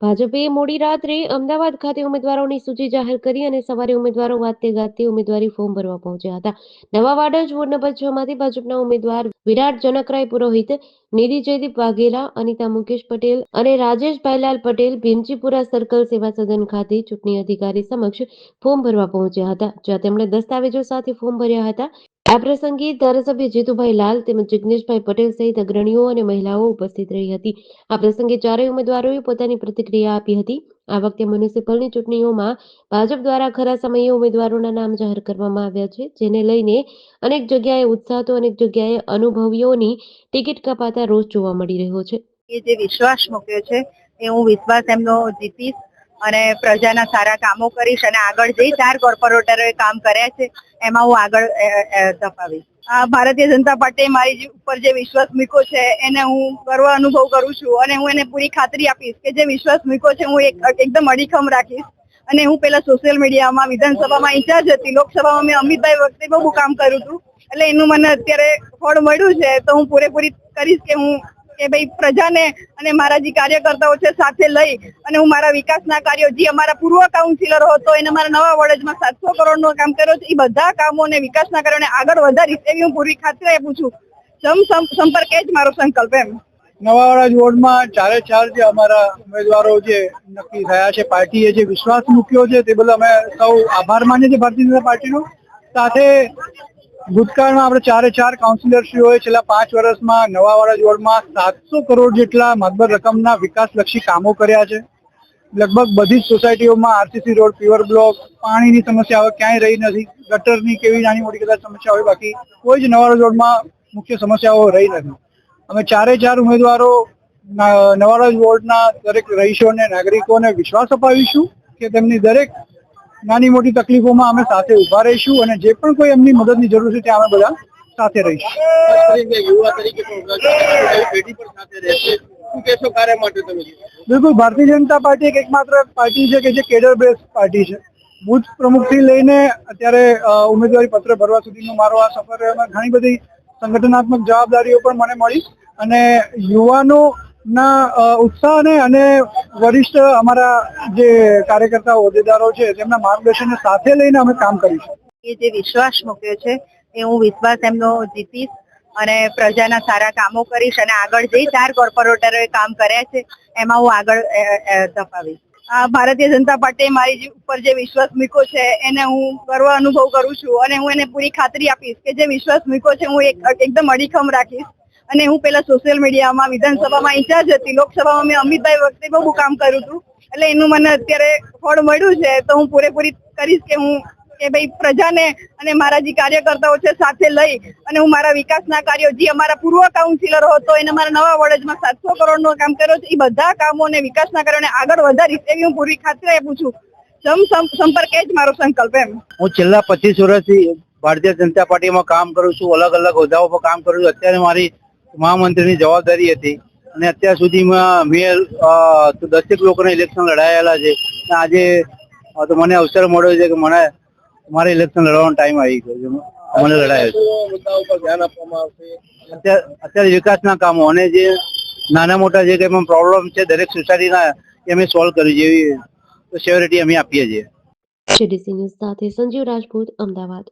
ભાજપે મોડી રાત્રે અમદાવાદ ખાતે ઉમેદવારોની સૂચિ જાહેર કરી અને સવારે ઉમેદવારો વાતે ગાતે ઉમેદવારી ફોર્મ ભરવા પહોંચ્યા હતા. નવા વાડજ વોર્ડ નંબર 6 માંથી ભાજપના ઉમેદવાર વિરાટ જનકરાય પુરોહિત, નિધિ જયદીપ વાઘેલા, અનિતા મુકેશ પટેલ અને રાજેશ ભાઈલાલ પટેલ ભીમજીપુરા સર્કલ સેવા સદન ખાતે ચૂંટણી અધિકારી સમક્ષ ફોર્મ ભરવા પહોંચ્યા હતા, જ્યાં તેમણે દસ્તાવેજો સાથે ફોર્મ ભર્યા હતા. આ પ્રસંગે ધારાસભ્ય જીતુભાઈ લાલ તેમજ જિગ્નેશભાઈ પટેલ સહિત અગ્રણીઓ અને મહિલાઓ ઉપસ્થિત રહી હતી. આ પ્રસંગે ચારેય ઉમેદવારોએ પોતાની પ્રતિક્રિયા આપી હતી. આ વખતે મ્યુનિસિપલની ચૂંટણીઓમાં ભાજપ દ્વારા ખરા સમયે ઉમેદવારોના નામ જાહેર કરવામાં આવ્યા છે, જેને લઈને અનેક જગ્યાએ ઉત્સાહ તો અનેક જગ્યાએ અનુભવીઓની ટિકિટ કપાતા રોષ જોવા મળી રહ્યો છે. એ જે વિશ્વાસ મૂક્યો છે એ હું વિશ્વાસ એમનો જીતીશ અને પ્રજાના સારા કામો કરીશ અને આગળ જઈ 4 કોર્પોરેટરોએ કામ કર્યા છે એમાં હું આગળ ધપાવીશ. ભારતીય જનતા પાર્ટીએ મારી ઉપર જે વિશ્વાસ મૂક્યો છે એને હું ગર્વ અનુભવ કરું છું અને હું એને પૂરી ખાતરી આપીશ કે જે વિશ્વાસ મૂક્યો છે હું એકદમ અડીખમ રાખીશ. અને હું પેલા સોશિયલ મીડિયામાં, વિધાનસભામાં ઇન્ચાર્જ હતી, લોકસભામાં મેં અમિતભાઈ વખતે બહુ કામ કર્યું હતું, એટલે એનું મને અત્યારે ફળ મળ્યું છે તો હું પૂરેપૂરી કરીશ કે ભાઈ પ્રજાને અને મારા જે કાર્યકર્તાઓ છે સાથે લઈ અને હું મારા વિકાસના કાર્યો, જે અમારા પૂર્વ કાઉન્સિલરો હતો એને મારા નવા વડજમાં 700 કરોડનું કામ કર્યો છે, એ બધા કામો અને વિકાસના કાર્યોને આગળ વધારીશ એવી હું પૂરી ખાતરી આપું છું. સંપર્ક એ જ મારો સંકલ્પ એમ. નવા વડજ વોર્ડમાં 4 જે અમારા ઉમેદવારો જે નક્કી થયા છે, પાર્ટીએ જે વિશ્વાસ મૂક્યો છે તે બદલ અમે સૌ આભાર માનીએ છીએ ભારતીય જનતા પાર્ટીનો. સાથે ભૂતકાળમાં આપણે 4 કાઉન્સિલરશ્રીઓએ છેલ્લા 5 વર્ષમાં નવા વડજ વોર્ડમાં 700 કરોડ જેટલા માતબર રકમના વિકાસલક્ષી કામો કર્યા છે. લગભગ બધી જ સોસાયટીઓમાં આરસીસી રોડ, પીવર બ્લોક, પાણીની સમસ્યા હવે ક્યાંય રહી નથી. ગટરની કેવી નાની મોટી કદાચ સમસ્યા હોય, બાકી કોઈ જ નવા વડજ વોર્ડમાં મુખ્ય સમસ્યાઓ રહી નથી. અમે 4 ઉમેદવારો નવા વડજ વોર્ડના દરેક રહીશોને, નાગરિકોને વિશ્વાસ અપાવીશું કે તેમની દરેક નાની મોટી તકલીફોમાં અમે સાથે ઉભા રહીશું અને જે પણ કોઈ એમની મદદની જરૂર છે ત્યાં અમે બધા સાથે રહીશું. બિલકુલ, ભારતીય જનતા પાર્ટી એકમાત્ર પાર્ટી છે કે જે કેડર બેઝ પાર્ટી છે. બુથ પ્રમુખથી લઈને અત્યારે ઉમેદવારી પત્ર ભરવા સુધીનો મારો આ સફર એમાં ઘણી બધી સંગઠનાત્મક જવાબદારીઓ પણ મને મળી અને યુવાનોના ઉત્સાહને અને વરિષ્ઠ અમારા જે કાર્યકર્તા હોદ્દેદારો છે તેમના માર્ગદર્શનને સાથે લઈને અમે કામ કરીશું. એ જે વિશ્વાસ મૂક્યો છે એ હું વિશ્વાસ એમનો જીતીશ અને પ્રજાના સારા કામો કરીશ અને આગળ જઈ 4 કોર્પોરેટરોએ કામ કર્યા છે એમાં હું આગળ ધપાવીશ. ભારતીય જનતા પાર્ટીએ મારી ઉપર જે વિશ્વાસ મૂક્યો છે એને હું ગર્વ અનુભવ કરું છું અને હું એને પૂરી ખાતરી આપીશ કે જે વિશ્વાસ મૂક્યો છે હું એકદમ અડીખમ રાખીશ. અને હું પેલા સોશિયલ મીડિયામાં, વિધાનસભામાં ઇન્ચાર્જ હતી, લોકસભામાં મેં અમિતભાઈ વખતે બહુ કામ કર્યું હતું, એટલે એનું મને અત્યારે ફળ મળ્યું છે તો હું પૂરેપૂરી કરીશ કે ભાઈ પ્રજાને અને મારા જે કાર્યકર્તાઓ છે સાથે લઈ અને હું મારા વિકાસના કાર્યો, જે અમારા પૂર્વ કાઉન્સિલરો હતો એને મારા નવા વડજમાં 700 કરોડનું કામ કર્યો છે, એ બધા કામો અને વિકાસના કાર્યોને આગળ વધારીશ એવી હું પૂરી ખાતરી આપું છું. સંપર્ક એ જ મારો સંકલ્પ એમ. હું છેલ્લા 25 વર્ષથી ભારતીય જનતા પાર્ટીમાં કામ કરું છું, અલગ હોદ્દાઓ પર કામ કરું છું. અત્યારે મારી મહામંત્રીની જવાબદારી હતી અને અત્યાર સુધીમાં મેં 10 લોકોને ઇલેક્શન લડાયેલા છે. આજે તો મને અવસર મળ્યો છે કે મારે ઇલેક્શન લડવાનો ટાઈમ આવી ગયો છે. મને લડાયો છે. અત્યારે વિકાસના કામો અને જે નાના મોટા જે કંઈ પણ પ્રોબ્લેમ છે દરેક સોસાયટીના એ અમે સોલ્વ કરી જેવી સિક્યોરિટી અમે આપીએ છીએ. સીડીસી ન્યૂઝ સાથે સંજીવ રાજપૂત, અમદાવાદ.